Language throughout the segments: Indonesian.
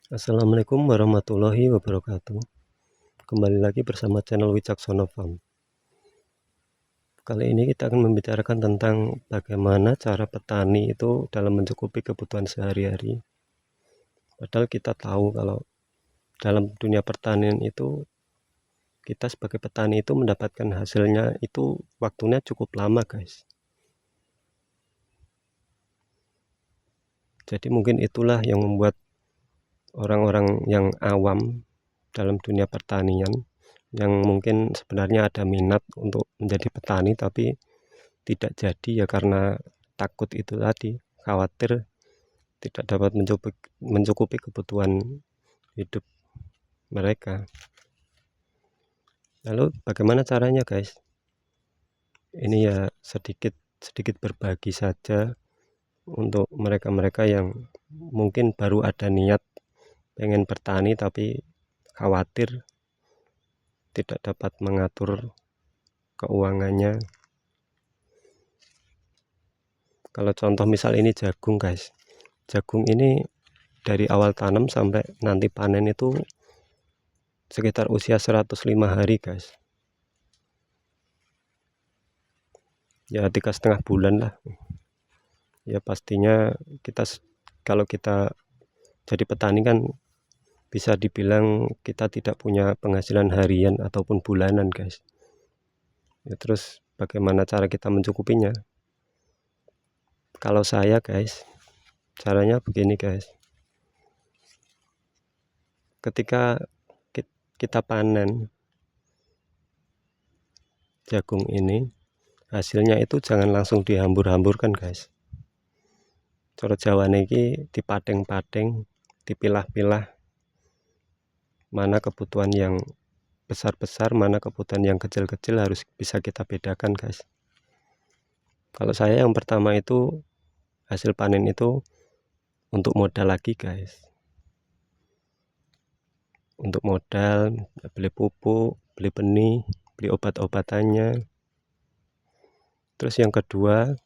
Assalamualaikum warahmatullahi wabarakatuh. Kembali lagi bersama channel Wicaksono Farm. Kali ini kita akan membicarakan tentang bagaimana cara petani itu dalam mencukupi kebutuhan sehari-hari. Padahal kita tahu kalau dalam dunia pertanian itu kita sebagai petani itu mendapatkan hasilnya itu waktunya cukup lama, guys. Jadi mungkin itulah yang membuat orang-orang yang awam dalam dunia pertanian yang mungkin sebenarnya ada minat untuk menjadi petani tapi tidak jadi ya karena takut itu tadi, khawatir tidak dapat mencukupi kebutuhan hidup mereka. Lalu bagaimana caranya, guys? Ini ya sedikit berbagi saja untuk mereka-mereka yang mungkin baru ada niat pengen bertani tapi khawatir tidak dapat mengatur keuangannya. Kalau contoh misal ini jagung, guys. Jagung ini dari awal tanam sampai nanti panen itu sekitar usia 105 hari, guys. Ya 3,5 bulan lah. Ya pastinya kalau kita jadi petani kan bisa dibilang kita tidak punya penghasilan harian ataupun bulanan, guys. Ya terus bagaimana cara kita mencukupinya? Kalau saya, guys, caranya begini, guys. Ketika kita panen jagung ini, hasilnya itu jangan langsung dihambur-hamburkan, guys. Cara Jawane iki dipating-pating, dipilah-pilah, mana kebutuhan yang besar-besar, mana kebutuhan yang kecil-kecil harus bisa kita bedakan, guys. Kalau saya yang pertama itu hasil panen itu untuk modal lagi, guys. Untuk modal, beli pupuk, beli benih, beli obat-obatannya. Terus yang kedua,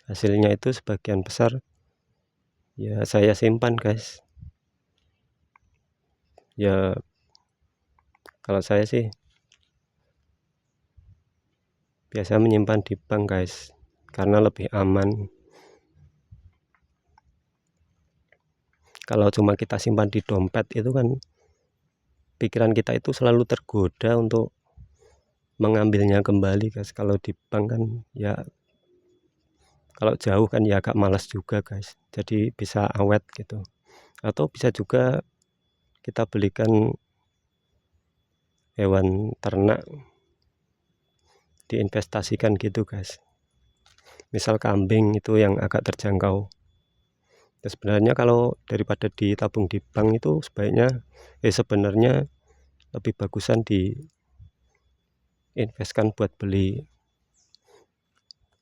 hasilnya itu sebagian besar ya saya simpan, guys. Ya kalau saya sih biasa menyimpan di bank, guys, karena lebih aman. Kalau cuma kita simpan di dompet itu kan pikiran kita itu selalu tergoda untuk mengambilnya kembali, guys. Kalau di bank kan ya kalau jauh kan ya agak malas juga, guys. Jadi bisa awet gitu. Atau bisa juga kita belikan hewan ternak diinvestasikan gitu, guys. Misal kambing itu yang agak terjangkau. Ya, sebenarnya kalau daripada ditabung di bank itu sebenarnya lebih bagusan diinvestkan buat beli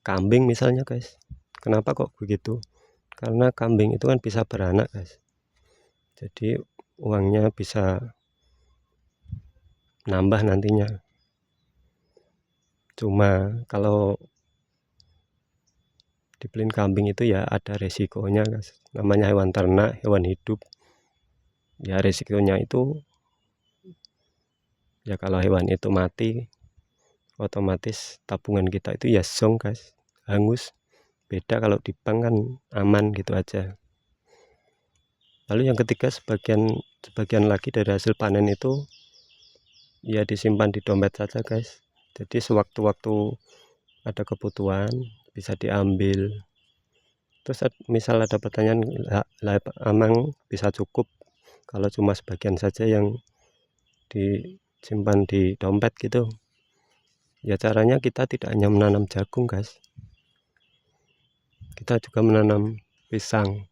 kambing misalnya, guys. Kenapa kok begitu? Karena kambing itu kan bisa beranak, guys. Jadi uangnya bisa nambah nantinya. Cuma kalau dibeliin kambing itu ya ada resikonya, guys. Namanya hewan ternak, hewan hidup. Ya resikonya itu ya kalau hewan itu mati otomatis tabungan kita itu ya zong, guys, hangus. Beda kalau di bank kan aman gitu aja. Lalu yang ketiga, sebagian lagi dari hasil panen itu ya disimpan di dompet saja, guys. Jadi sewaktu-waktu ada kebutuhan bisa diambil. Terus misal ada pertanyaan, emang bisa cukup kalau cuma sebagian saja yang disimpan di dompet gitu? Ya caranya kita tidak hanya menanam jagung, guys. Kita juga menanam pisang.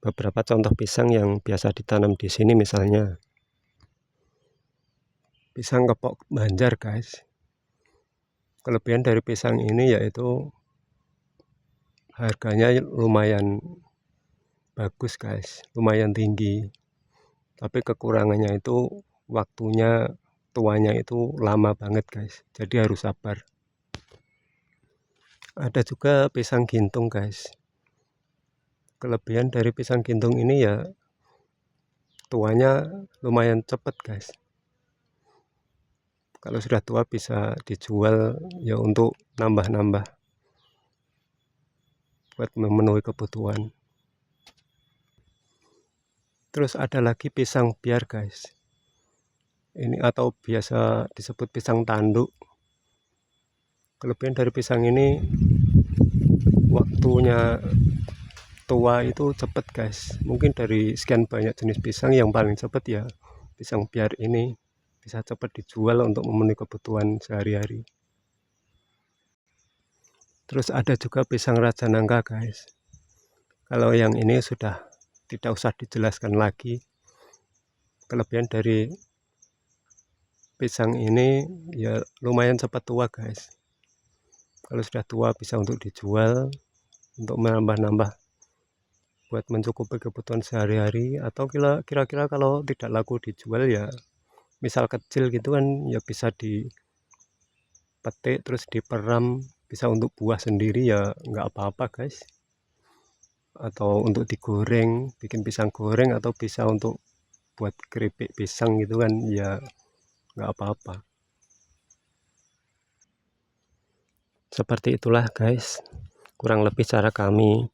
Beberapa contoh pisang yang biasa ditanam di sini misalnya pisang kepok Banjar, guys. Kelebihan dari pisang ini yaitu harganya lumayan bagus, guys, lumayan tinggi. Tapi kekurangannya itu waktunya tuanya itu lama banget, guys. Jadi harus sabar. Ada juga pisang gintung, guys. Kelebihan dari pisang gintung ini ya tuanya lumayan cepet guys. Kalau sudah tua bisa dijual ya untuk nambah-nambah buat memenuhi kebutuhan. Terus ada lagi pisang biar guys, ini atau biasa disebut pisang tanduk. Kelebihan dari pisang ini waktunya tua itu cepet guys. Mungkin dari sekian banyak jenis pisang yang paling cepet ya pisang biar ini, bisa cepat dijual untuk memenuhi kebutuhan sehari-hari. Terus ada juga pisang raja nangka guys. Kalau yang ini sudah tidak usah dijelaskan lagi. Kelebihan dari pisang ini ya lumayan cepat tua guys. Kalau sudah tua bisa untuk dijual, untuk menambah-nambah buat mencukupi kebutuhan sehari-hari, atau kira-kira kalau tidak laku dijual ya misal kecil gitu kan ya bisa dipetik terus diperam, bisa untuk buah sendiri ya nggak apa-apa guys, atau untuk digoreng, bikin pisang goreng, atau bisa untuk buat keripik pisang gitu kan ya nggak apa-apa. Seperti itulah guys kurang lebih cara kami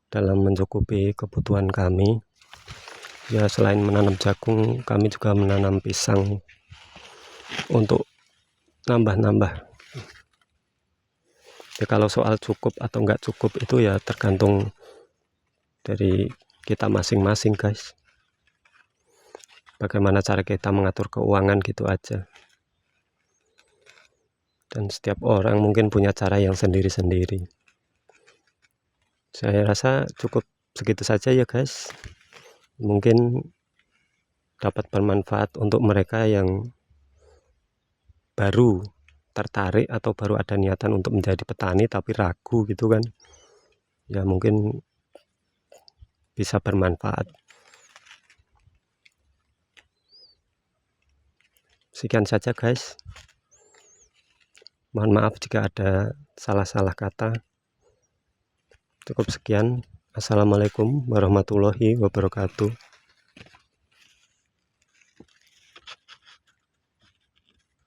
dalam mencukupi kebutuhan kami. Ya selain menanam jagung, kami juga menanam pisang untuk nambah-nambah. Ya kalau soal cukup atau enggak cukup itu ya tergantung dari kita masing-masing guys. Bagaimana cara kita mengatur keuangan gitu aja. Dan setiap orang mungkin punya cara yang sendiri-sendiri. Saya rasa cukup segitu saja ya guys. Mungkin dapat bermanfaat untuk mereka yang baru tertarik atau baru ada niatan untuk menjadi petani tapi ragu gitu kan. Ya mungkin bisa bermanfaat. Sekian saja guys. Mohon maaf jika ada salah-salah kata. Cukup sekian. Assalamualaikum warahmatullahi wabarakatuh.